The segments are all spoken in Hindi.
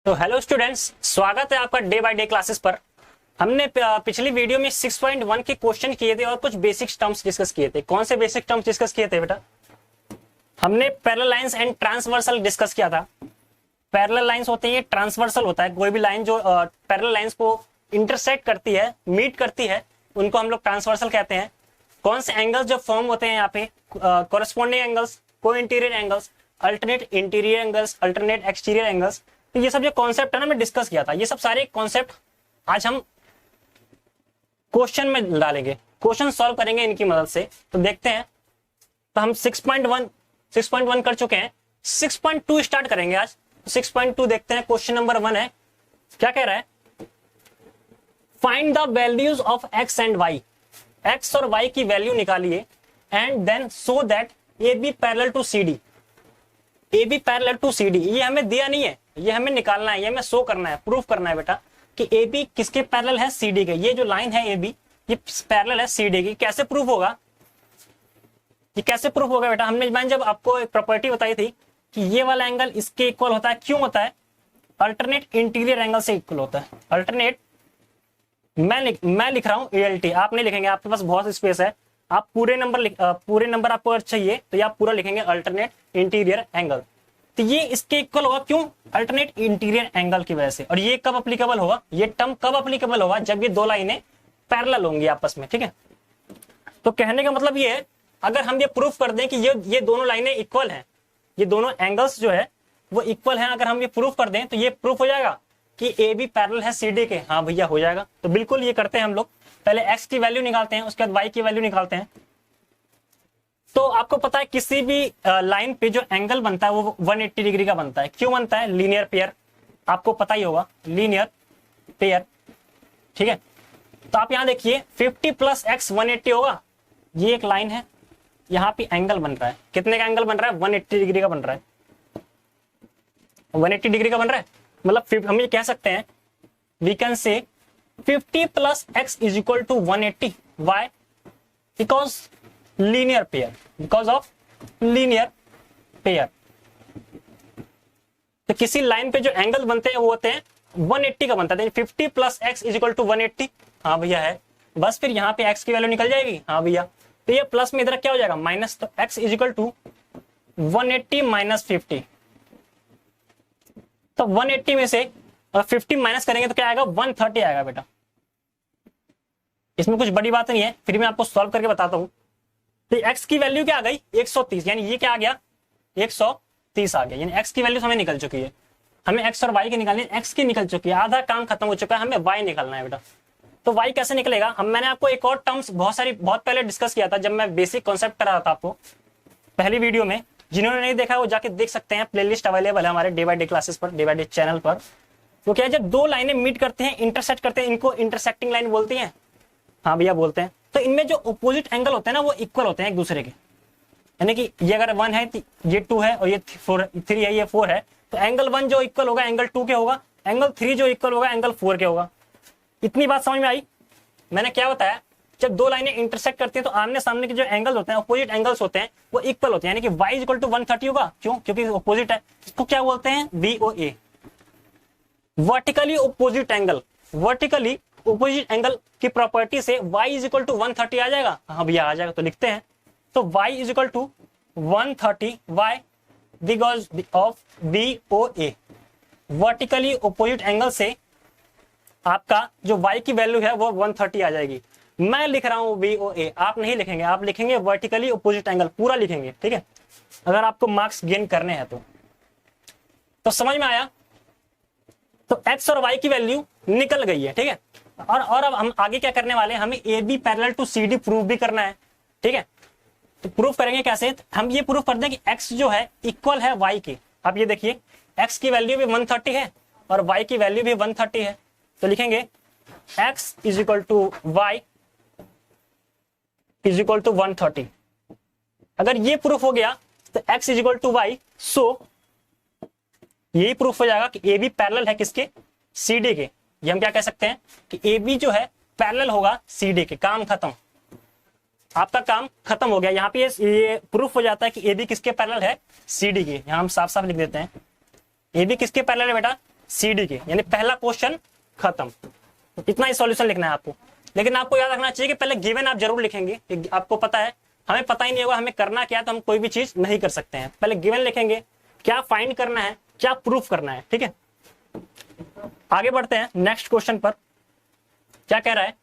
तो हेलो स्टूडेंट्स, स्वागत है आपका डे बाय डे क्लासेस पर। हमने पिछली वीडियो में 6.1 के क्वेश्चन किए थे और कुछ बेसिक टर्म्स डिस्कस किए थे। कौन से बेसिक टर्म्स डिस्कस किए थे बेटा? हमने parallel lines and transversal discuss किया था। पैरेलल लाइंस होते हैं, ट्रांसवर्सल होता है कोई भी लाइन जो पैरेलल लाइंस को इंटरसेक्ट करती है, मीट करती है, उनको हम लोग ट्रांसवर्सल कहते हैं। कौन से एंगल्स जो फॉर्म होते हैं यहाँ पे, कॉरेस्पॉन्डिंग एंगल्स, को interior angles, alternate interior angles, alternate exterior angles. तो ये सब जो कॉन्सेप्ट है ना, मैं डिस्कस किया था। ये सब सारे कॉन्सेप्ट आज हम क्वेश्चन में डालेंगे, क्वेश्चन सॉल्व करेंगे इनकी मदद से। तो देखते हैं। तो हम 6.1 कर चुके हैं, 6.2 स्टार्ट करेंगे आज। 6.2 देखते हैं। क्वेश्चन नंबर 1 है, क्या कह रहा है? Find the values of x and Y. X और वाई की वैल्यू निकालिए and then so that A B parallel to C D. A B parallel to C D, ये हमें दिया नहीं है, ये हमें निकालना है, ये हमें शो करना है, प्रूफ करना है बेटा कि ए बी किसके पैरेलल है? सी डी के। ये जो लाइन है ए बी, ये पैरेलल है सी डी की। कैसे प्रूफ होगा? ये कैसे प्रूफ होगा बेटा? मैंने जब आपको एक प्रॉपर्टी बताई थी कि ये वाला एंगल इसके इक्वल होता है। क्यों होता है? अल्टरनेट इंटीरियर एंगल से इक्वल होता है। अल्टरनेट मैं लिख रहा हूं ELT, आप नहीं लिखेंगे, आपके पास बहुत स्पेस है। आप पूरे नंबर आपको चाहिए तो ये आप पूरा लिखेंगे अल्टरनेट इंटीरियर एंगल। तो ये इसके इक्वल होगा। क्यों? अल्टरनेट इंटीरियर एंगल की वजह से। और ये कब अप्लीकेबल होगा? ये टर्म कब अप्लीकेबल होगा? जब ये दो लाइनें पैरेलल होंगी आपस में, ठीक है। तो कहने का मतलब ये है, अगर हम ये प्रूफ कर दें कि ये दोनों लाइनें इक्वल हैं, ये दोनों एंगल्स जो है वो इक्वल हैं, अगर हम ये प्रूफ कर दें तो ये प्रूफ हो जाएगा कि ए बी पैरेलल है सी डी के। हाँ भैया, हो जाएगा। तो बिल्कुल ये करते हैं हम लोग। पहले एक्स की वैल्यू निकालते हैं, उसके बाद वाई की वैल्यू निकालते हैं। तो आपको पता है किसी भी लाइन पे जो एंगल बनता है वो 180 डिग्री का बनता है। क्यों बनता है? लीनियर पेयर, आपको पता ही होगा, लीनियर पेयर, ठीक है। तो आप यहां देखिए 50 प्लस एक्स 180 होगा। ये एक लाइन है, यहां पे एंगल बन रहा है। कितने का एंगल बन रहा है? 180 डिग्री का बन रहा है। 180 डिग्री का बन रहा है, मतलब हम ये कह सकते हैं, we can say 50 plus x is equal to 180। Y? Because linear pair, because of linear pair. तो किसी लाइन पे जो एंगल बनते हैं वो होते हैं 180 का बनता है। 50 plus x is equal to 180। हाँ भैया है। बस फिर यहाँ पे एक्स की वैल्यू निकल जाएगी। हाँ भैया। तो ये प्लस में इधर क्या हो जाएगा? माइनस। तो x is equal to 180 minus 50। तो 180 में से 50 माइनस करेंगे तो क्या आएगा? 130 आएगा बेटा। इसमें कुछ बड़ी बात नहीं है, फिर मैं आपको सॉल्व करके बताता हूं। तो एक्स की वैल्यू क्या आ गई? 130, यानी ये क्या आ गया? 130 आ गया। यानी एक्स की वैल्यू हमें निकल चुकी है। हमें एक्स और वाई की निकालनी है। एक्स की निकल चुकी है, आधा काम खत्म हो चुका है, हमें वाई निकालना है बेटा। तो वाई कैसे निकलेगा? मैंने आपको एक और टर्म्स बहुत पहले डिस्कस किया था, जब मैं बेसिक कॉन्सेप्ट करा रहा था आपको पहली वीडियो में। जिन्होंने नहीं देखा वो जाके देख सकते हैं, प्लेलिस्ट अवेलेबल है हमारे डे बाय डे क्लासेस पर, डे बाय डे चैनल पर। तो क्या है, जब दो लाइनें मीट करते हैं, इंटरसेक्ट करते हैं, इनको इंटरसेक्टिंग लाइन बोलती हैं। हाँ भैया बोलते हैं। तो इनमें जो अपोजिट एंगल होते हैं ना, वो इक्वल होते हैं एक दूसरे के। यानी कि ये अगर 1 है, ये 2 है, और ये 3 है, ये 4 है, तो एंगल 1 जो इक्वल होगा एंगल 2 के होगा, एंगल 3 जो इक्वल होगा एंगल 4 के होगा। इतनी बात समझ में आई? मैंने क्या बताया? जब दो लाइनें इंटरसेक्ट करती हैं तो आमने सामने के जो एंगल्स होते हैं, अपोजिट एंगल्स होते हैं, वो इक्वल होते हैं। यानी कि y इक्वल टू 130 होगा। क्यों? क्योंकि अपोजिट है। इसको क्या बोलते हैं? VOA, vertically opposite angle. Vertically opposite angle की प्रॉपर्टी से y इज इक्वल टू 130 आ जाएगा। हाँ भैया आ जाएगा। तो लिखते हैं, तो y is equal to 130, y because of VOA, vertically opposite angle से आपका जो y की वैल्यू है वो 130 आ जाएगी। मैं लिख रहा हूं VOA, आप नहीं लिखेंगे, आप लिखेंगे वर्टिकली अपोजिट एंगल, पूरा लिखेंगे, ठीक है, अगर आपको मार्क्स गेन करने हैं तो समझ में आया? तो x और y की वैल्यू निकल गई है, ठीक है। और अब हम आगे क्या करने वाले हैं? हमें A B parallel to C D proof भी करना है, ठीक है। तो प्रूफ करेंगे कैसे? हम ये प्रूफ कर दें कि x जो है इक्वल है y के। अब ये देखिए, x की वैल्यू भी 130 है और y की वैल्यू भी 130 है। तो लिखेंगे x is equal to y is equal to 130। अगर ये प्रूफ हो गया तो x is equal to y, so यही प्रूफ हो जाएगा कि ए बी पैरेलल है किसके? सी डी के। ये हम क्या कह सकते हैं कि ए बी जो है पैरेलल होगा सी डी के। काम खत्म, आपका काम खत्म हो गया। यहाँ पे ये प्रूफ हो जाता है कि ए बी किसके पैरेलल है? सी डी के। यहाँ हम साफ साफ लिख देते हैं, ए बी किसके पैरेलल है बेटा? सी डी के, यानी पहला क्वेश्चन खत्म। इतना ही सॉल्यूशन लिखना है आपको। लेकिन आपको याद रखना चाहिए कि पहले गिवन आप जरूर लिखेंगे। आपको पता है हमें पता ही नहीं होगा हमें करना क्या, तो हम कोई भी चीज नहीं कर सकते हैं। पहले गिवन लिखेंगे, क्या फाइंड करना है, क्या प्रूफ करना है, ठीक है। आगे बढ़ते हैं नेक्स्ट क्वेश्चन पर। क्या कह रहा है,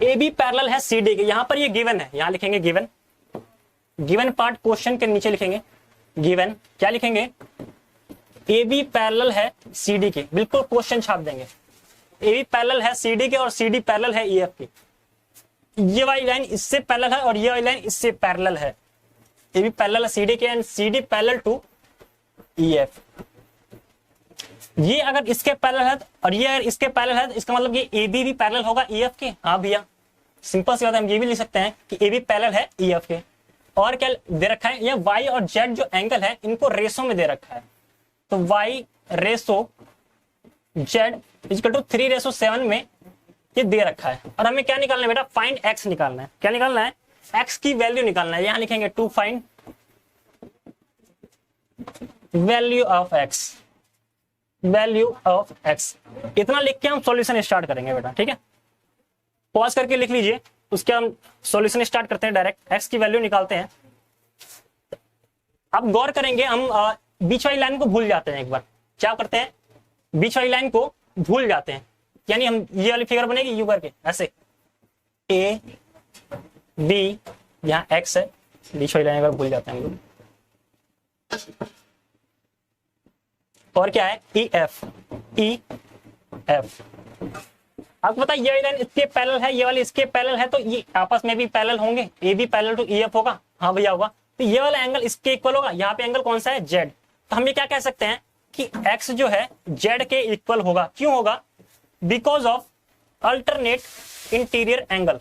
ए बी पैरेलल है सी डी के। यहां पर ये गिवन है, यहां लिखेंगे गिवन, गिवन पार्ट क्वेश्चन के नीचे लिखेंगे गिवन। क्या लिखेंगे, ए बी पैरेलल है सी डी के, बिल्कुल क्वेश्चन छाप देंगे। ए बी पैरेलल है सी डी के और सी डी पैरेलल है ई एफ के। ये वाली लाइन इससे पैरेलल है और ये वाली लाइन इससे पैरेलल है। ए बी पैरेलल है सी डी के and C D parallel to E F. ये अगर इसके पैरेलल है और ये अगर इसके पैरेलल है तो इसका मतलब ये ए बी भी पैरेलल होगा ई एफ के। हाँ भैया, सिंपल सी बात है, हम ये भी लिख सकते हैं कि ए बी पैरेलल है ई एफ के। और क्या दे रखा है, ये वाई और जेड जो एंगल है इनको रेसो में दे रखा है। तो y ratio z equal to 3:7 में ये दे रखा है। और हमें क्या निकालना है बेटा, फाइंड एक्स निकालना है। क्या निकालना है, एक्स की वैल्यू निकालना है। यहां लिखेंगे to find value of x, value of x. इतना लिख के हम सॉल्यूशन स्टार्ट करेंगे बेटा, ठीक है। पॉज करके लिख लीजिए, उसके हम सॉल्यूशन स्टार्ट करते हैं। डायरेक्ट एक्स की वैल्यू निकालते हैं। अब गौर करेंगे, हम बीच वाली लाइन को भूल जाते हैं। एक बार क्या करते हैं, बीच वाली लाइन को भूल जाते हैं, यानी हम ये वाली फिगर बनेगी यू करके ऐसे, ए बी, यहां एक्स है, बीच वाली लाइन भूल जाते हैं हम लोग। और क्या है, ई एफ, ई एफ। आपको पता है ये वाली लाइन इसके पैरेलल है, ये वाली इसके पैरेलल है, तो ये आपस में भी पैरेलल होंगे। A B parallel to E F होगा, हाँ भैया होगा। तो ये वाला एंगल इसके इक्वल होगा। यहाँ पे एंगल कौन सा है, जेड। तो हम ये क्या कह सकते हैं कि एक्स जो है जेड के इक्वल होगा। क्यों होगा, because of alternate interior angle,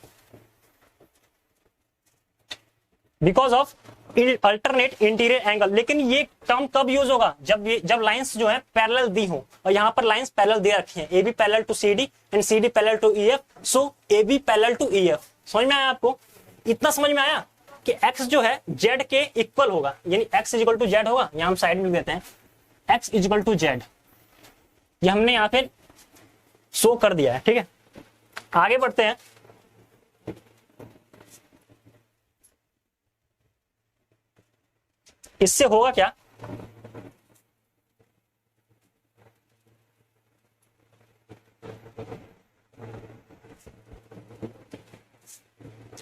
because of alternate interior angle. लेकिन ये टर्म कब यूज होगा, जब लाइंस जो है पैरेलल दी हो। और यहाँ पर लाइंस पैरेलल दे रखी हैं, A B parallel to C D and C D parallel to E F. So A B parallel to E F. समझ में आया आपको, इतना समझ में आया कि x जो है z के इक्वल होगा, यानी x इक्वल टू जेड होगा। यहां हम साइड में देते हैं x इक्वल टू जेड, ये हमने यहां पे शो कर दिया है, ठीक है। आगे बढ़ते हैं। इससे होगा क्या,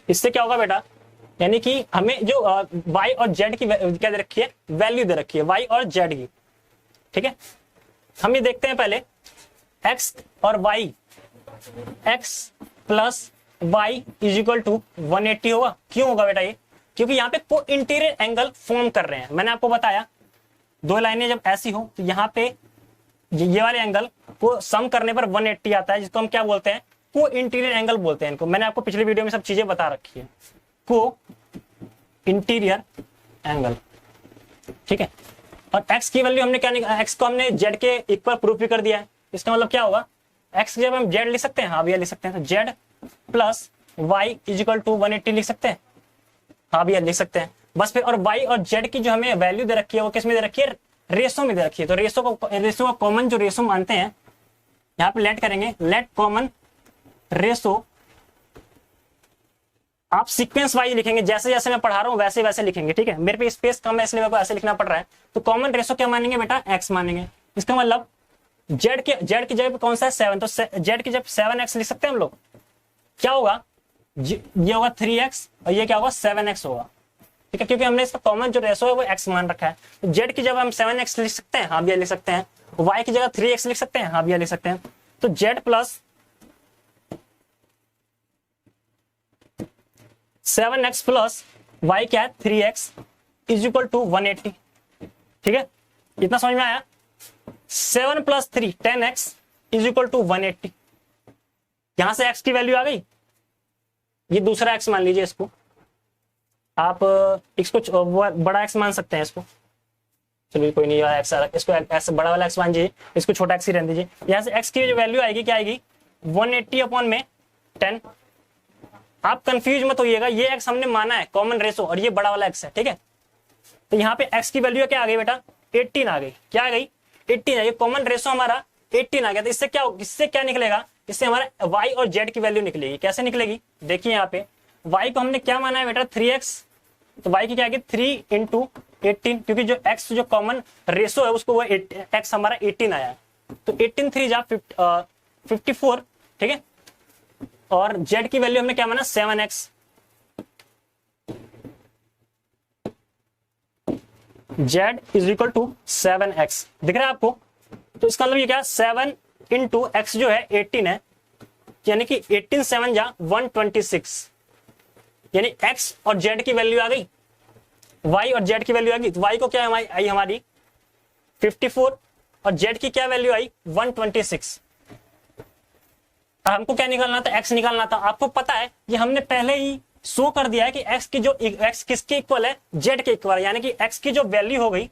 इससे क्या होगा बेटा, यानी कि हमें जो y और z की क्या दे रखी है, वैल्यू दे रखी है y और z की, ठीक है। हम ये देखते हैं पहले x और y, x plus y is equal to 180 होगा। क्यों होगा बेटा ये, क्योंकि यहाँ पे को इंटीरियर एंगल फॉर्म कर रहे हैं। मैंने आपको बताया दो लाइनें जब ऐसी हो तो यहाँ पे ये वाले एंगल को सम करने पर 180 आता है, जिसको हम क्या बोलते हैं, को इंटीरियर एंगल बोलते हैं इनको। मैंने आपको पिछले वीडियो में सब चीजें बता रखी है, को इंटीरियर एंगल, ठीक है। और x की वैल्यू हमने क्या निकाला, x को हमने z के इक्वल प्रूफ भी कर दिया है। इसका मतलब क्या होगा, x जब हम z लिख सकते हैं, हाँ भैया लिख सकते हैं। तो z plus y is equal to 180 लिख सकते हैं, हाँ भैया लिख सकते हैं। बस फिर और y और z की जो हमें वैल्यू दे रखी है वो किस में दे रखी है, रेशो में दे रखी है। तो रेशो का कॉमन जो रेशो मानते हैं, यहाँ पे लेट करेंगे, लेट कॉमन रेशो। आप सीक्वेंस वाइज लिखेंगे, जैसे जैसे मैं पढ़ा रहा हूं वैसे वैसे लिखेंगे, ठीक है। मेरे पे स्पेस कम है इसलिए मेरे को ऐसे लिखना पड़ रहा है। तो कॉमन रेशो क्या मानेंगे बेटा, x मानेंगे। इसका मतलब z की जगह पे कौन सा है, 7, तो z की जगह 7x लिख सकते हैं हम लोग। क्या होगा, ये होगा 3x और ये क्या होगा 7x होगा, ठीक है। क्योंकि हमने इसका कॉमन जो रेशो है वो x मान रखा है। तो z की जगह हम 7x लिख सकते हैं, हाँ भैया लिख सकते हैं। y की जगह 3x लिख सकते हैं, हाँ भैया लिख सकते हैं। तो z plus 7x plus y क्या है 3x इज इक्वल टू 180, ठीक है। इतना समझ में आया। 7 plus 3 10x is equal to 180। यहां से x की वैल्यू आ गई, ये दूसरा x मान लीजिए। इसको आप इसको बड़ा x मान सकते हैं इसको, चलिए कोई नहीं, x इसको ऐसे बड़ा वाला x मान दीजिए, इसको छोटा x ही रहने दीजिए। यहां से x की जो वैल्यू आएगी क्या आएगी, 180 अपॉन में 10। आप कंफ्यूज मत होइएगा, ये x हमने माना है कॉमन रेशो और ये बड़ा वाला x है, ठीक है। तो यहाँ पे x की वैल्यू क्या आ गई बेटा, 18 आ गई। क्या आ गई, 18 है, ये कॉमन रेशो हमारा 18 आ गया। तो इससे क्या निकलेगा, इससे हमारा y और z की वैल्यू निकलेगी। कैसे निकलेगी, देखिए यहाँ पे y को हमने क्या माना है बेटा 3x, तो y की क्या आएगी 3 इंटू 18, क्योंकि जो x जो कॉमन रेशो है उसको वो x हमारा 18 आया है, तो 18 3 जा 54, ठीक है। और z की वैल्यू हमने क्या माना 7x, z is equal to 7x, दिख रहा है आपको। तो इसका मतलब ये क्या 7 इंटू एक्स जो है 18 है, यानी कि 18 7 जा 126, यानी x और z की वैल्यू आ गई, y और z की वैल्यू आ गई। तो y को क्या आई हमारी 54 और z की क्या वैल्यू आई 126। हमको क्या निकालना था, x निकालना था। आपको पता है ये हमने पहले ही शो कर दिया है कि x किसके इक्वल है, z के इक्वल है, यानी कि x की जो वैल्यू हो गई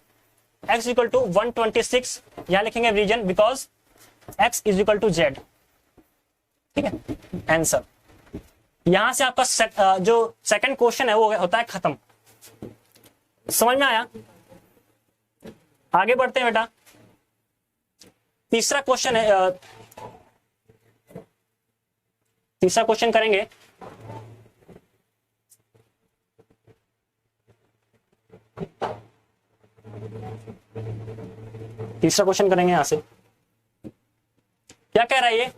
x इक्वल टू 126, यहां लिखेंगे reason because x is equal to z, ठीक है। आंसर यहां से आपका जो सेकंड क्वेश्चन है वो होता है खत्म। समझ में आया, आगे बढ़ते हैं बेटा। तीसरा क्वेश्चन है, तीसरा क्वेश्चन करेंगे। तीसरा क्वेश्चन करेंगे यहां से, क्या कह रहा है ये,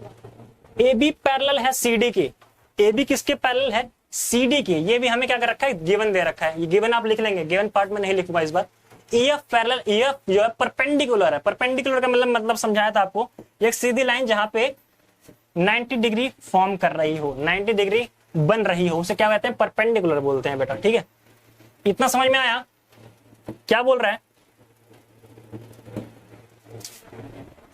ए बी पैरेलल है सी डी की। ए बी किसके पैरेलल है, सी डी की। ये भी हमें क्या कर रखा है, गिवन दे रखा है। ये गिवन आप लिख लेंगे, गिवन पार्ट में नहीं लिखूंगा इस बार। E F parallel, E F जो है परपेंडिकुलर है। परपेंडिकुलर का मतलब समझाया था आपको, एक सीधी लाइन जहां पे 90 डिग्री फॉर्म कर रही हो, 90 डिग्री बन रही हो, उसे क्या कहते हैं, परपेंडिकुलर बोलते हैं बेटा, ठीक है। इतना समझ में आया, क्या बोल रहा है,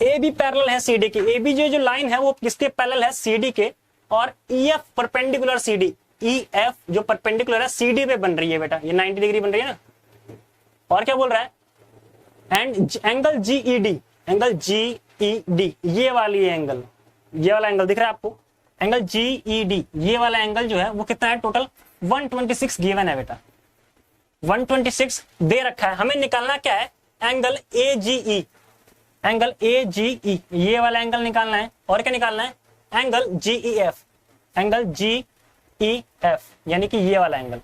ए बी पैरेलल है सी डी की। ए बी जो लाइन है वो किसके पैरेलल है, सी डी के। और E F perpendicular C D, E F जो परपेंडिकुलर है सी डी पे बन रही है बेटा, ये 90 डिग्री बन रही है ना। और क्या बोल रहा है, and angle G E D, angle G E D, ये वाली एंगल, ये वाला एंगल दिख रहा है आपको, एंगल जी ई डी, ये वाला एंगल जो है वो कितना है, टोटल 126 गिवन है बेटा, 126 दे रखा है। हमें निकालना क्या है, angle A G E, angle A G ई, ये वाला एंगल निकालना है। और क्या निकालना है, angle G E F, angle G E F, यानी कि ये वाला एंगल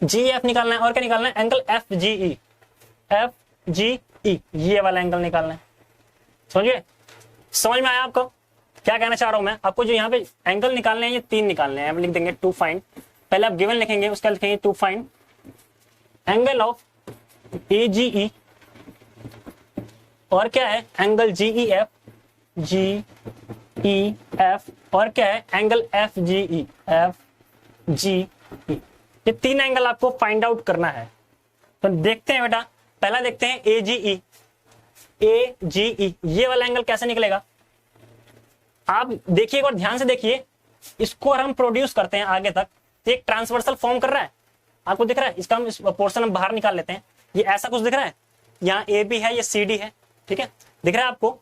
जी एफ निकालना है। और क्या निकालना है, एंगल एफ जी ई, एफ जी ई, ये वाला एंगल निकालना है। समझिए, समझ में आया आपको क्या कहना चाह रहा हूं मैं आपको। जो यहाँ पे एंगल निकालने हैं ये 3 निकालने हैं, हम लिख देंगे टू फाइंड। पहले आप गिवन लिखेंगे, उसका लिखेंगे to find angle of A G ई, और क्या है एंगल जी ई एफ, जी ई एफ, और क्या है एंगल एफ जी ई, एफ जी ई। ये 3 एंगल आपको फाइंड आउट करना है। तो देखते हैं बेटा, पहला देखते हैं ए जी ई, ए जी ई, ये वाला एंगल कैसे निकलेगा। आप देखिए एक बार ध्यान से देखिए, इसको और हम प्रोड्यूस करते हैं आगे तक, तो एक ट्रांसवर्सल फॉर्म कर रहा है, आपको दिख रहा है। इसका हम इस पोर्शन हम बाहर निकाल लेते हैं, ये ऐसा कुछ दिख रहा है, यहाँ ए बी है, ये सी डी है, ठीक है, दिख रहा है आपको।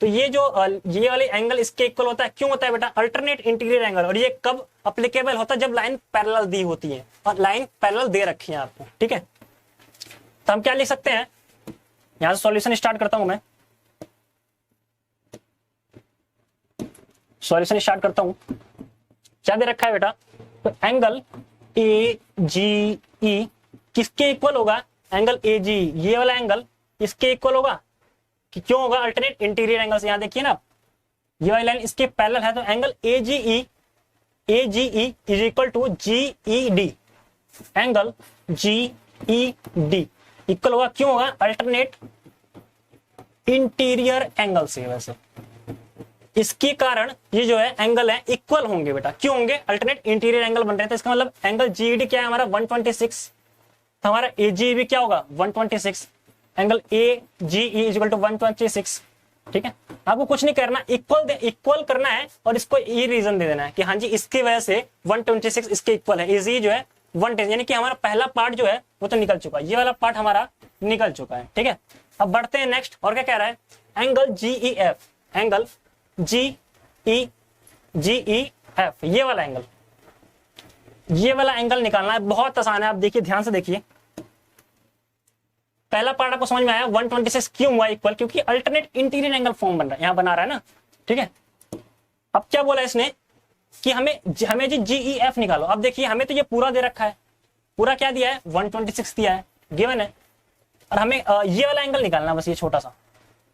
तो ये जो ये वाले एंगल इसके इक्वल होता है, क्यों होता है बेटा, अल्टरनेट इंटीरियर एंगल। और ये कब अप्लीकेबल होता है, जब लाइन पैरेलल दी होती है, और लाइन पैरेलल दे रखी है आपको, ठीक है। तो हम क्या लिख सकते हैं, यहां से सॉल्यूशन स्टार्ट करता हूं मैं, सॉल्यूशन स्टार्ट करता हूं। क्या दे रखा है बेटा, तो एंगल ए जी ई किसके इक्वल होगा, एंगल ए जी, ये वाला एंगल इसके इक्वल होगा। कि क्यों होगा, अल्टरनेट इंटीरियर एंगल से। यहां देखिए ना, ये वाली लाइन इसके पैरेलल है, तो angle A G E is equal to G E D, angle G E D equal होगा, क्यों होगा, अल्टरनेट इंटीरियर एंगल से। वैसे इसके कारण ये जो है एंगल है इक्वल होंगे बेटा, क्यों होंगे, अल्टरनेट इंटीरियर एंगल बन रहे हैं। तो इसका मतलब एंगल जी ई डी क्या है हमारा 126, तो हमारा ए जी भी क्या होगा 126, angle A G E is equal to 126, ठीक है। आपको कुछ नहीं करना, इक्वल करना है, और इसको ये रीजन दे देना है कि हाँ जी इसकी वजह से 126 इसके इक्वल है, इजी जो है 110, यानी कि हमारा पहला पार्ट जो है वो तो निकल चुका है, ये वाला पार्ट हमारा निकल चुका है, ठीक है। अब बढ़ते हैं नेक्स्ट, और क्या कह रहा है, angle G E F, angle G ई एफ, ये वाला एंगल, ये वाला एंगल निकालना है, बहुत आसान है। आप देखिए ध्यान से देखिए, पहला पार्ट आपको समझ में आया 126 क्यों हुआ इक्वल, क्योंकि अल्टरनेट इंटीरियर एंगल फॉर्म बन रहा है, यहां बना रहा है ना, ठीक है। अब क्या बोला इसने कि हमें जी GEF निकालो। अब देखिए हमें तो ये पूरा दे रखा है, पूरा क्या दिया है 126 दिया है, गिवन है, और हमें ये वाला एंगल निकालना, बस ये छोटा सा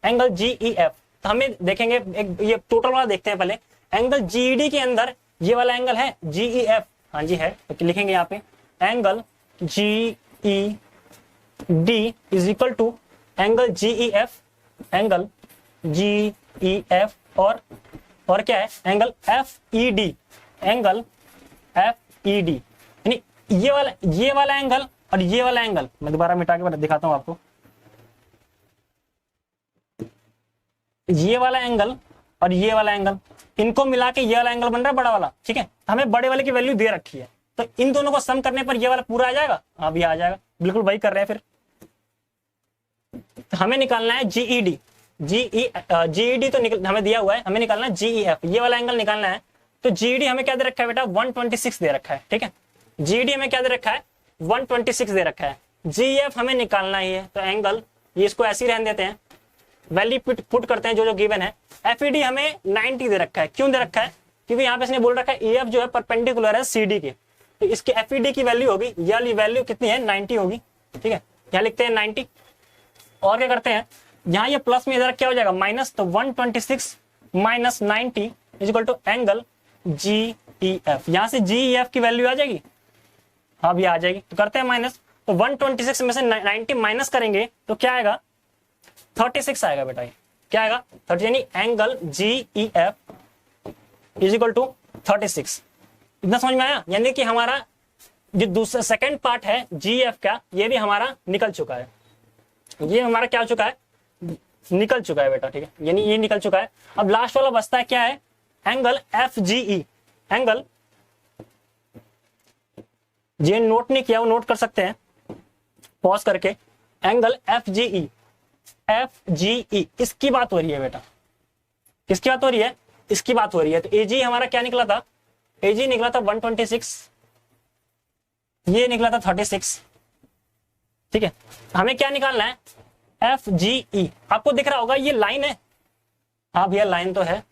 एंगल GEF। तो हमें देखेंगे एक ये टोटल वाला देखते हैं पहले, एंगल GED के अंदर ये वाला एंगल है GEF, हाँ जी है, तो लिखेंगे यहाँ पे angle GED is equal to angle GEF, angle GEF और क्या है एंगल FED, एंगल FED, यानी ये वाला एंगल और ये वाला एंगल, मैं दोबारा मिटा के दिखाता हूं आपको, ये वाला एंगल और ये वाला एंगल, इनको मिला के ये वाला एंगल बन रहा है बड़ा वाला, ठीक है। हमें बड़े वाले की वैल्यू दे रखी है, तो इन दोनों को सम करने पर ये वाला पूरा आ जाएगा, हाँ भी आ जाएगा, बिल्कुल वही कर रहे हैं फिर। तो हमें निकालना है GED तो हमें दिया हुआ है, हमें निकालना है GEF, ये वाला एंगल निकालना है। तो GED हमें क्या दे रखा है बेटा 126 दे रखा है, ठीक है। GED हमें क्या दे रखा है 126 दे रखा है, GEF हमें निकालना ही है, तो एंगल ये इसको ऐसे ही रहने देते हैं, वैल्यू पुट करते हैं जो गिवन है। FED हमें 90 दे रखा है, क्यों दे रखा है, क्योंकि यहाँ पे इसने बोल रखा है EF जो है परपेंडिकुलर है CD के, तो इसके FED की वैल्यू होगी, ये वैल्यू कितनी है 90 होगी, ठीक है। यहाँ लिखते हैं 90, और क्या करते हैं यहाँ ये प्लस में इधर क्या हो जाएगा माइनस, तो 126 minus 90 is equal to angle GEF, यहाँ से GEF की वैल्यू आ जाएगी, हाँ भी आ जाएगी, तो करते हैं माइनस, तो 126 में से 90 माइनस करेंगे तो क्या आएगा 36 आएगा बेटा, ये क्या आएगा 30, यानी angle GEF is equal to 36। इतना समझ में आया, यानी कि हमारा जो दूसरा सेकंड पार्ट है GEF का, ये भी हमारा निकल चुका है, ये हमारा क्या हो चुका है निकल चुका है बेटा, ठीक है, यानी ये निकल चुका है। अब लास्ट वाला बचता है क्या है एंगल FGE, एंगल जे नोट नहीं किया वो नोट कर सकते हैं पॉज करके, एंगल FGE इसकी बात हो रही है बेटा, किसकी बात हो रही है, इसकी बात हो रही है। तो AG हमारा क्या निकला था, AG निकला था 126, ये निकला था 36, ठीक है। हमें क्या निकालना है FGE, आपको दिख रहा होगा ये लाइन है, हाँ भैया लाइन तो है,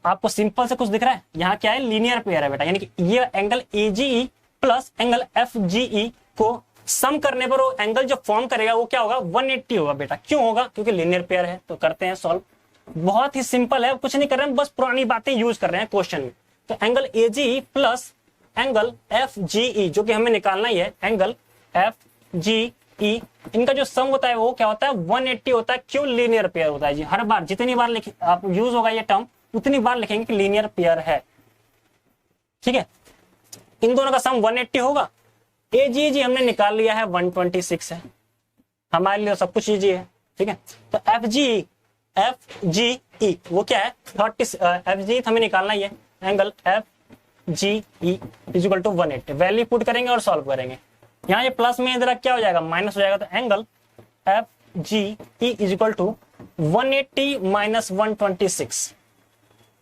आपको सिंपल से कुछ दिख रहा है, यहाँ क्या है लीनियर पेयर है बेटा, यानी कि ये angle AGE plus angle FGE को सम करने पर वो एंगल जो फॉर्म करेगा वो क्या होगा 180 होगा बेटा, क्यों होगा क्योंकि लीनियर पेयर है। तो करते हैं सॉल्व, बहुत ही सिंपल है, कुछ नहीं कर रहे हैं, बस पुरानी बातें यूज कर रहे हैं क्वेश्चन में। तो angle AGE plus angle FGE जो कि हमें निकालना ही है, एंगल FGE इनका जो सम होता है वो क्या होता है 180 होता है, क्यों लीनियर पेयर होता है जी, हर बार जितनी बार आप यूज होगा ये टर्म उतनी बार लिखेंगे कि लीनियर पेयर है, ठीक है। इन दोनों का सम 180 होगा, AGE हमने निकाल लिया है 126 है, हमारे लिए सब कुछ इजी है, ठीक है। तो FGE वो क्या है 30, FGE हमें निकालना ही है, angle FGE is equal to 180, value put करेंगे और सॉल्व करेंगे, यहाँ ये प्लस में इधर क्या हो जाएगा माइनस हो जाएगा, तो angle FGE is equal to 180 minus 126,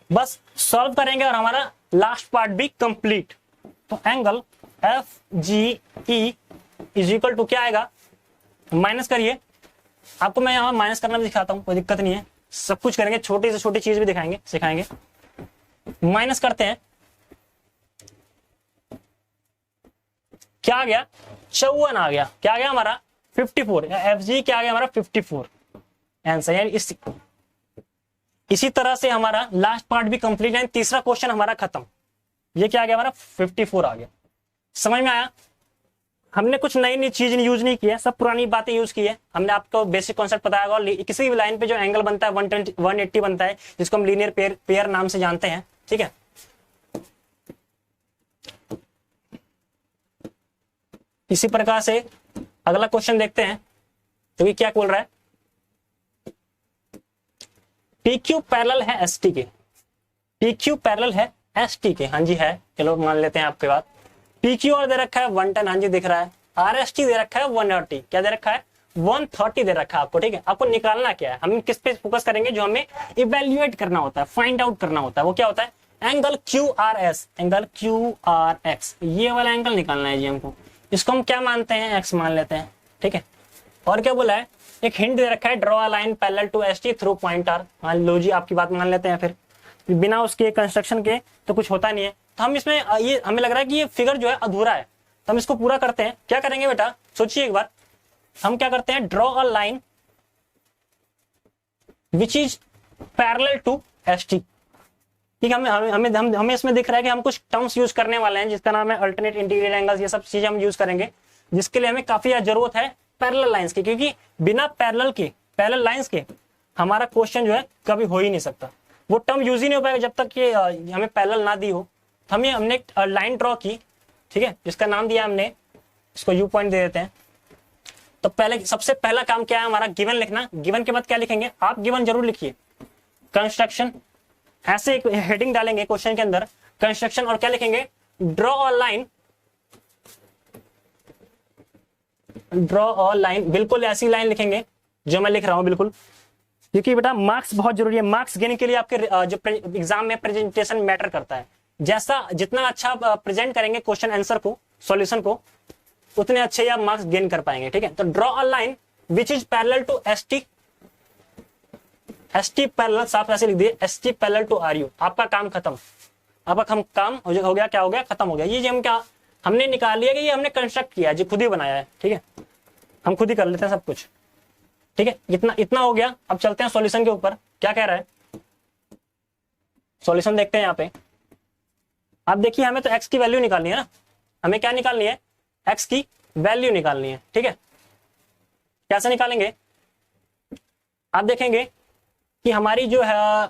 बस सॉल्व करेंगे और हमारा लास्ट पार्ट भी कंप्लीट। तो angle FGE is equal to क्या आएगा, माइनस करिए, आपको मैं यहाँ माइनस करना भी दिखाता हूँ, कोई दिक्कत नहीं है, सब कुछ करेंगे, छोटी से छोटी चीज भी दिखाएंगे सिखाएंगे। माइनस करते हैं, क्या आ गया 54 आ गया, क्या आ गया हमारा 54, FGE क्या आ गया हमारा 54 आंसर, यानी इसी तरह से हमारा लास्ट पार्ट भी कंप्लीट है, तीसरा क्वेश्चन हमारा खत्म। ये क्या आ गया हमारा 54 आ गया, समझ में आया। हमने कुछ नई चीज यूज नहीं किया, सब पुरानी बातें यूज की है, हमने आपको बेसिक कॉन्सेप्ट बताया होगा, और किसी भी लाइन पे जो एंगल बनता है 180 बनता है, जिसको हम लीनियर पेयर नाम से जानते हैं, ठीक है। इसी प्रकार से अगला क्वेश्चन देखते हैं, तो ये क्या बोल रहा है, PQ पैरेलल है ST के, PQ पैरेलल है ST के, हाँ जी है, चलो मान लेते हैं आपके बात। PQ और दे रखा है 110, हाँ जी दिख रहा है, RST दे रखा है 130, क्या दे रखा है 130 दे रखा है आपको, ठीक है। आपको निकालना क्या है, हम किस पे फोकस करेंगे, जो हमें इवेल्युएट करना होता है, फाइंड आउट करना होता है, वो क्या होता है एंगल QRS, एंगल QRX, ये वाला एंगल निकालना है जी हमको, इसको हम क्या मानते हैं X मान लेते हैं, ठीक है। और क्या बोला है, एक हिंट दे रखा है, draw a line parallel to ST through point R. मान लो जी, आपकी बात मान लेते हैं, फिर बिना उसके कंस्ट्रक्शन के तो कुछ होता नहीं है। तो हम इसमें ये हमें लग रहा है कि ये फिगर जो है अधूरा है, तो हम इसको पूरा करते हैं। क्या करेंगे बेटा, सोचिए एक बार, हम क्या करते हैं, draw a line which is parallel to ST. ठीक है, हमें इसमें दिख रहा है कि हम कुछ टर्म्स यूज करने वाले हैं जिसका नाम है अल्टरनेट इंटीरियर एंगल्स। ये सब चीजें हम यूज करेंगे, जिसके लिए हमें काफी जरूरत है पैरेलल लाइंस की, क्योंकि बिना पैरेलल लाइंस के हमारा क्वेश्चन जो है कभी हो ही नहीं सकता। वो टर्म यूज ही नहीं हो पाएगा जब तक कि हमें पैरेलल ना दी हो। तो हमने एक लाइन ड्रॉ की, ठीक है, जिसका नाम दिया हमने, इसको यू पॉइंट दे देते हैं। तो पहले सबसे पहला काम क्या है हमारा, गिवन लिखना। गिवन के बाद क्या लिखेंगे, आप गिवन जरूर लिखिए, कंस्ट्रक्शन, ऐसे एक हेडिंग डालेंगे क्वेश्चन के अंदर, कंस्ट्रक्शन, और क्या लिखेंगे, ड्रॉ अ लाइन। बिल्कुल ऐसी लाइन लिखेंगे जो मैं लिख रहा हूं, बिल्कुल, क्योंकि बेटा मार्क्स बहुत जरूरी है। मार्क्स गेन के लिए आपके जो एग्जाम में प्रेजेंटेशन मैटर करता है। जैसा जितना अच्छा प्रेजेंट करेंगे क्वेश्चन आंसर को, सॉल्यूशन को, उतने अच्छे आप मार्क्स गेन कर पाएंगे। ठीक है, तो draw a line which is parallel to ST parallel, साफ ऐसे लिख दिए, एसटी पैरेलल टू आरयू। आपका काम खत्म, आपका काम हो गया, क्या हो गया, खत्म हो गया। ये हम क्या हमने निकाल लिया कि ये हमने कंस्ट्रक्ट किया है, जो खुद ही बनाया है। ठीक है, हम खुद ही कर लेते हैं सब कुछ। ठीक है, इतना हो गया। अब चलते हैं सॉल्यूशन के ऊपर, क्या कह रहा है सॉल्यूशन, देखते हैं यहाँ पे। आप देखिए, हमें तो एक्स की वैल्यू निकालनी है ना, हमें क्या निकालनी है, एक्स की वैल्यू निकालनी है। ठीक है, कैसे निकालेंगे, आप देखेंगे कि हमारी जो है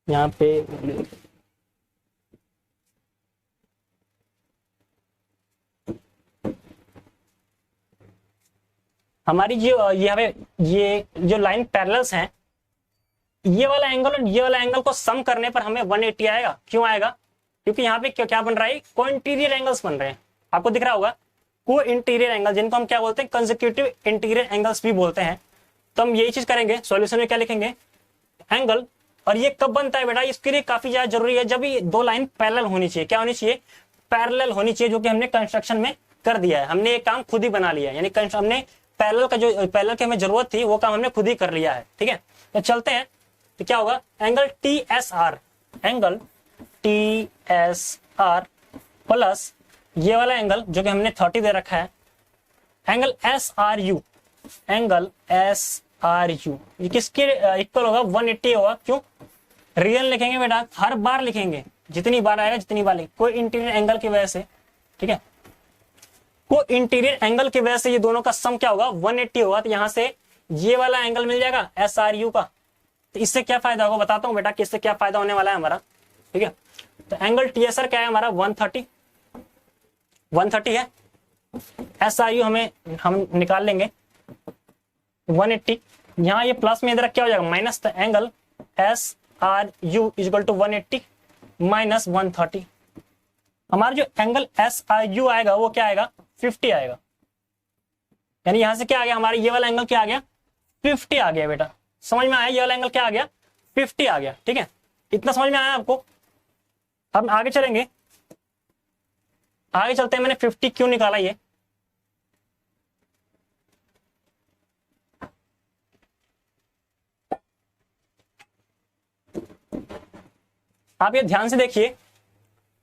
यहाँ पे हमारी जो ये जो लाइन पैरेलल्स हैं, ये वाला एंगल और ये वाला एंगल को सम करने पर हमें 180 आएगा। क्यों आएगा, क्योंकि यहाँ पे क्या बन रहा है, को इंटीरियर एंगल्स बन रहे हैं। आपको दिख रहा होगा को इंटीरियर एंगल, जिनको हम क्या बोलते हैं, कंसेक्यूटिव इंटीरियर एंगल्स भी बोलते हैं। तो हम यही चीज करेंगे, सॉल्यूशन में क्या लिखेंगे, एंगल। और ये कब बनता है बेटा, इसके लिए काफी ज्यादा जरूरी है, जब ये दो लाइन पैरेलल होनी चाहिए। क्या होनी चाहिए, पैरेलल होनी चाहिए, जो कि हमने कंस्ट्रक्शन में कर दिया है। हमने ये काम खुद ही बना लिया है, यानी हमने पैरेलल की हमें जरूरत थी, वो काम हमने खुद ही कर लिया है। ठीक है, तो चलते हैं। तो क्या होगा, angle T S R plus ये वाला एंगल जो कि हमने 30 दे रखा है, एंगल एस आर यू, ये किसके इक्वल होगा, 180 होगा। क्यों, रीजन लिखेंगे बेटा, हर बार लिखेंगे, जितनी बार आएगा जितनी बार लिखेंगे, कोई इंटीरियर एंगल की वजह से। ठीक है, को इंटीरियर एंगल की वजह से ये दोनों का सम क्या होगा, 180 होगा। तो यहां से ये वाला एंगल मिल जाएगा एस आर यू का। तो इससे क्या फायदा होगा, बताता हूं बेटा कि इससे क्या फायदा होने वाला है हमारा। ठीक है, तो एंगल टीएसआर क्या है हमारा, 130 है। एस आर यू हम निकाल लेंगे 180। यहां ये प्लस में इधर क्या हो जाएगा, माइनस। तो angle S R U equal to 180 minus 130। हमारा जो एंगल एस आर यू आएगा वो क्या आएगा, 50 आएगा। यानी यहां से क्या आ गया, हमारा ये वाला एंगल क्या आ गया, 50 आ गया बेटा। समझ में आया, ये वाला एंगल क्या आ गया, 50 आ गया। ठीक है, इतना समझ में आया आपको। अब आगे चलेंगे, आगे चलते हैं। मैंने 50 क्यों निकाला, ये आप ये ध्यान से देखिए।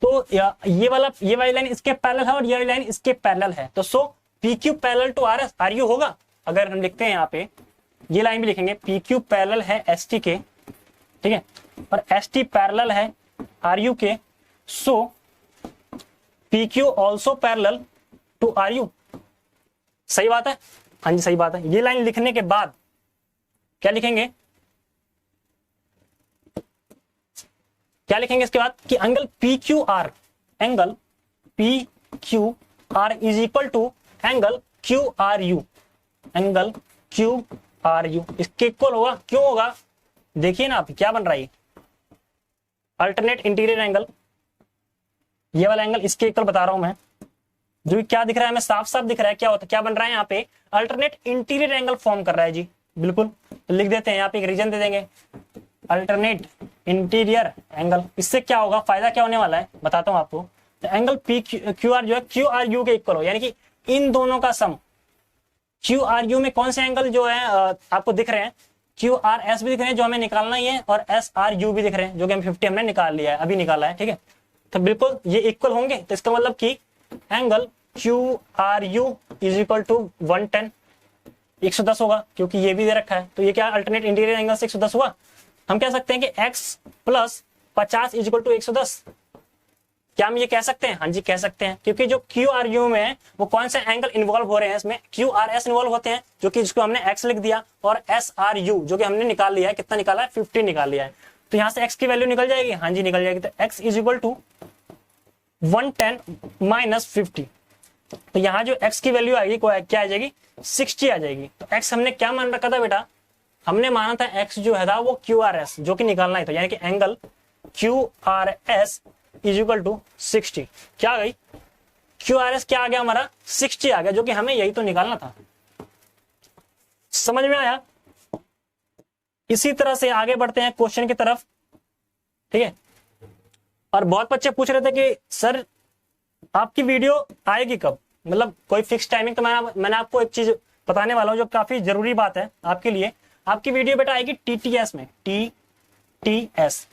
तो ये वाली लाइन इसके पैरेलल है और ये वाली लाइन इसके पैरेलल है। तो so P Q parallel to R S R U होगा। अगर हम लिखते हैं यहाँ पे, ये लाइन भी लिखेंगे, पी क्यू पैरेलल है एस टी के, ठीक है, और एस टी पैरेलल है आर यू के। So P Q also parallel to R U. सही बात है, हाँ जी सही बात है। ये लाइन लिखने के बाद क्या लिखेंगे, क्या लिखेंगे इसके बाद कि angle P Q R, angle P Q R is equal to angle Q R U, angle Q R U इसके इक्वल होगा। क्यों होगा, देखिए ना आप क्या बन रहा है, अल्टरनेट इंटीरियर एंगल, ये वाला एंगल इसके इक्वल बता रहा हूं मैं। जो क्या दिख रहा है हमें, साफ साफ दिख रहा है क्या होता है, क्या बन रहा है यहाँ पे, अल्टरनेट इंटीरियर एंगल फॉर्म कर रहा है जी। बिल्कुल, तो लिख देते हैं यहाँ पे, एक रीजन दे देंगे, अल्टरनेट इंटीरियर एंगल। इससे क्या होगा, फायदा क्या होने वाला है बताता हूं आपको। तो एंगल पी क्यू आर जो है क्यू आर यू के इक्वल हो, यानी कि इन दोनों का सम क्यू आर यू में कौन से एंगल जो है आपको दिख रहे हैं, क्यू आर एस भी दिख रहे हैं जो हमें निकालना ही है, और एस आर यू भी दिख रहे हैं जो कि हम 50 हमने निकाल लिया है, अभी निकाला है, ठीक है। तो बिल्कुल ये इक्वल होंगे, तो इसका मतलब कि angle Q R U is equal to 110, 110 होगा, क्योंकि ये भी दे रखा है। तो ये क्या अल्टरनेट इंटीरियर एंगल से 110 हुआ। हम कह सकते हैं कि x plus 50 is equal to 110। क्या हम ये कह सकते हैं? हाँ जी कह सकते हैं, क्योंकि जो क्यू आर यू में है वो कौन से एंगल इन्वॉल्व हो रहे हैं, इसमें क्यू आर एस इन्वॉल्व होते हैं, जो कि जिसको हमने x लिख दिया, और एस आर यू जो कि हमने निकाल लिया है, कितना निकाला है, 50 निकाल लिया है। तो यहाँ से x की वैल्यू निकल जाएगी, हाँ जी निकल जाएगी। तो x is equal to 110 minus 50। तो यहाँ जो x की वैल्यू आएगी क्या आ जाएगी, 60 आ जाएगी। तो x हमने क्या मान रखा था बेटा, हमने माना था x जो है था वो क्यू आर एस जो कि निकालना ही था, यानी कि angle Q R S is equal to 60। क्या आ गई, क्यू आर एस क्या आ गया हमारा, 60 आ गया, जो कि हमें यही तो निकालना था। समझ में आया। इसी तरह से आगे बढ़ते हैं क्वेश्चन की तरफ, ठीक है। और बहुत बच्चे पूछ रहे थे कि सर आपकी वीडियो आएगी कब, मतलब कोई फिक्स टाइमिंग। तो मैंने आपको एक चीज बताने वाला हूं जो काफी जरूरी बात है आपके लिए। आपकी वीडियो बेटा आएगी टीटीएस में, टीटीएस।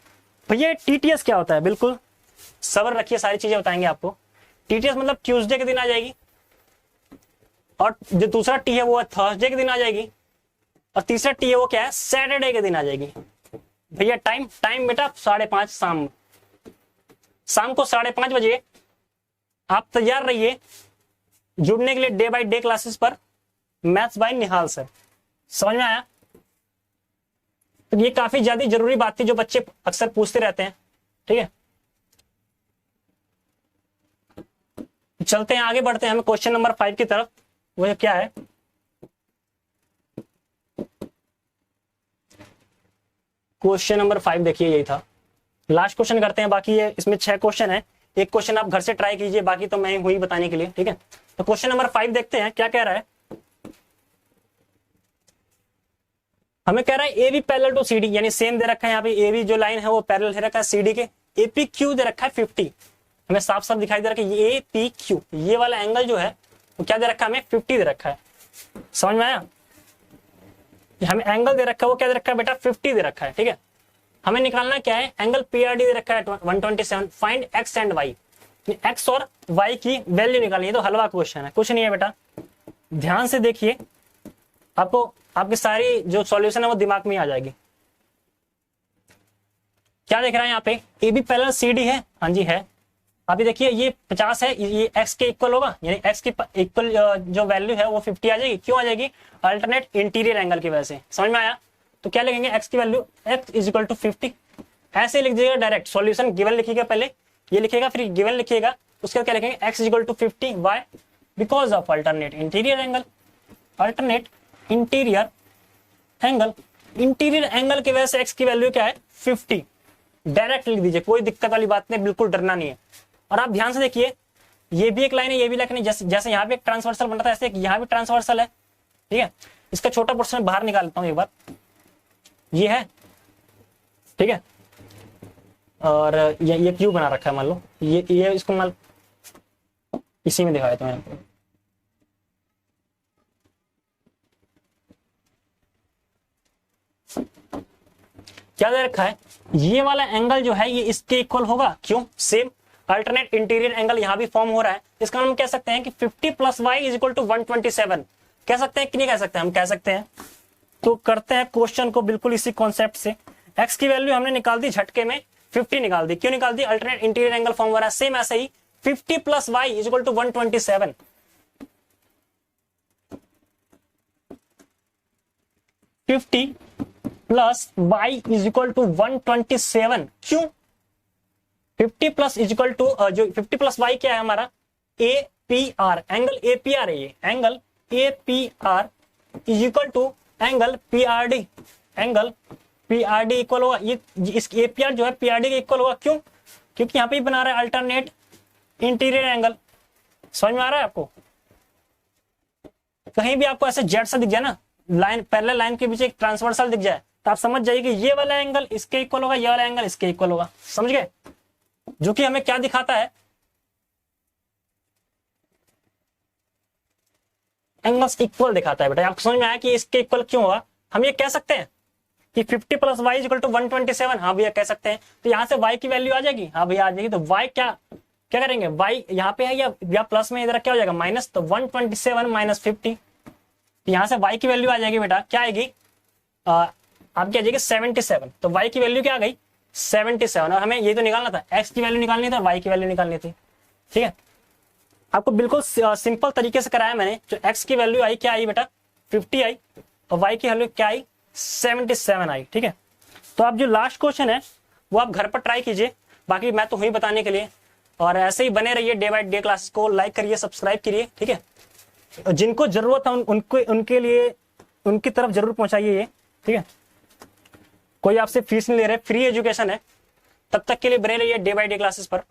भैया टीटीएस क्या होता है, बिल्कुल सब्र रखिए, सारी चीजें बताएंगे आपको। टीटीएस मतलब ट्यूसडे के दिन आ जाएगी, और जो दूसरा टी है वो थर्सडे के दिन आ जाएगी, और तीसरा टी है वो क्या है, सैटरडे के दिन आ जाएगी। भैया टाइम बेटा 5:30 शाम को 5:30 बजे आप तैयार रहिए जुड़ने के लिए डे बाय डे क्लासेस पर, मैथ्स बाय निहाल सर। समझ में आया। तो ये काफी ज्यादा जरूरी बात थी जो बच्चे अक्सर पूछते रहते हैं, ठीक है। चलते हैं आगे बढ़ते हैं हम क्वेश्चन नंबर 5 की तरफ। वो क्या है, क्वेश्चन नंबर 5 देखिए, यही था लास्ट क्वेश्चन करते हैं। बाकी ये इसमें 6 क्वेश्चन है, एक क्वेश्चन आप घर से ट्राई कीजिए, बाकी तो मैं हुई बताने के लिए, ठीक है। तो क्वेश्चन नंबर 5 देखते हैं क्या कह रहा है। हमें कह रहा है A B parallel to C D, यानी सेम दे रखा है यहाँ पे, ए बी जो लाइन है वो पैरेलल दे रखा है सी डी के। ए पी क्यू दे रखा है 50, हमें साफ साफ दिखाई दे रहा है कि ए पी क्यू ये वाला एंगल जो है वो क्या दे रखा है, हमें 50 दे रखा है। समझ में आया। हमें एंगल दे रखा है वो क्या दे रखा है बेटा, 50 दे रखा है, ठीक है। हमें निकालना क्या है, एंगल पीआरडी दे रखा है 127। Find X and Y, x और वाई की वैल्यू निकालनी है। तो हलवा क्वेश्चन है, कुछ नहीं है बेटा, ध्यान से देखिए, आपको आपकी सारी जो सॉल्यूशन है वो दिमाग में आ जाएगी। क्या देख रहा है यहाँ पे, A B parallel C D है, हाँ जी है। अभी देखिए ये 50 है, ये एक्स के इक्वल होगा, यानी एक्स की इक्वल जो वैल्यू है वो 50 आ जाएगी। क्यों आ जाएगी, अल्टरनेट इंटीरियर एंगल की वजह से। समझ में आया। तो क्या लिखेंगे, एक्स की value X is equal to 50, ऐसे लिख दीजिएगा डायरेक्ट। सॉल्यूशन गिवन लिखिएगा, पहले ये लिखिएगा फिर गिवन लिखिएगा, उसके बाद क्या लिखेंगे, X is equal to 50 Y because of alternate interior angle. Alternate interior angle, interior angle की वजह से एक्स की वैल्यू क्या है, 50। डायरेक्ट लिख दीजिए, कोई दिक्कत वाली बात नहीं, बिल्कुल डरना नहीं है। और आप ध्यान से देखिए, ये भी एक लाइन है, ये भी लाइन है, जैसे यहाँ पे एक ट्रांसवर्सल बन रहा था ऐसे यहाँ भी ट्रांसवर्सल है, ठीक है। इसका छोटा पोर्शन बाहर निकाल लेता हूँ एक बार, ये है, ठीक है। और ये क्यों बना रखा है, मान लो ये इसको मान इसी में दिखाया था मैंने। क्या दे रखा है, ये वाला एंगल जो है ये इसके इक्वल होगा। क्यों, सेम अल्टरनेट इंटीरियर एंगल यहां भी फॉर्म हो रहा है। इसका हम कह सकते हैं कि 50 plus Y is equal to 127। कह सकते हैं कि नहीं कह सकते, हम कह सकते हैं। तो करते हैं क्वेश्चन को बिल्कुल इसी कॉन्सेप्ट से। एक्स की वैल्यू हमने निकाल दी झटके में, 50 निकाल दी। क्यों निकाल दी, अल्टरनेट इंटीरियर एंगल फॉर्म हो रहा है। सेम ऐसे ही 50 plus Y is equal to 127। 50 plus Y is equal to 127। क्यों, 50 प्लस इज इक्वल टू जो 50 प्लस वाई क्या है हमारा, A P R, angle A P R है, ये angle A P R is equal to angle P R D. Angle P R D equal होगा, ये इस ए पी आर जो है पी आर डी के इक्वल होगा। क्यों, क्योंकि यहाँ पे बना रहा है अल्टरनेट इंटीरियर एंगल। समझ में आ रहा है आपको। कहीं भी आपको ऐसे जेड सा दिख जाए ना, लाइन पैरेलल लाइन के बीच एक ट्रांसवर्सल दिख जाए, तो आप समझ जाइए कि ये वाला एंगल इसके इक्वल होगा, ये वाला एंगल इसके इक्वल होगा। समझ गए, जो कि हमें क्या दिखाता है, एंगल्स इक्वल दिखाता है बेटा। आपको समझ में आया कि इसके इक्वल क्यों हुआ? हम ये कह सकते हैं कि 50 प्लस वाई इक्वल टू 127। हाँ भैया कह सकते हैं। तो यहाँ से y की वैल्यू आ जाएगी। हाँ भैया आ जाएगी। तो y क्या क्या करेंगे? y यहाँ पे है या प्लस में इधर क्या हो जाएगा? माइनस। तो 127 माइनस 50, यहाँ से y की वैल्यू आ जाएगी बेटा। क्या आएगी? आपकी आ जाएगी 77। तो y की वैल्यू क्या आ गई? 77। और हमें ये तो निकालना था, x की वैल्यू निकालनी थी और y की वैल्यू निकालनी थी। ठीक है, आपको बिल्कुल सिंपल तरीके से कराया मैंने। जो x की वैल्यू आई क्या आई बेटा? 50 आई। और y की वैल्यू क्या आई? 77 आई। ठीक है, तो आप जो लास्ट क्वेश्चन है वो आप घर पर ट्राई कीजिए। बाकी मैं तो हुई बताने के लिए, और ऐसे ही बने रहिए। डे बाय डे क्लासेस को लाइक करिए, सब्सक्राइब करिए। ठीक है, जिनको जरूरत है उनके लिए उनकी तरफ जरूर पहुंचाइए ये। ठीक है, कोई आपसे फीस नहीं ले रहे, फ्री एजुकेशन है। तब तक के लिए बने रहिए डे बाय डे क्लासेस पर।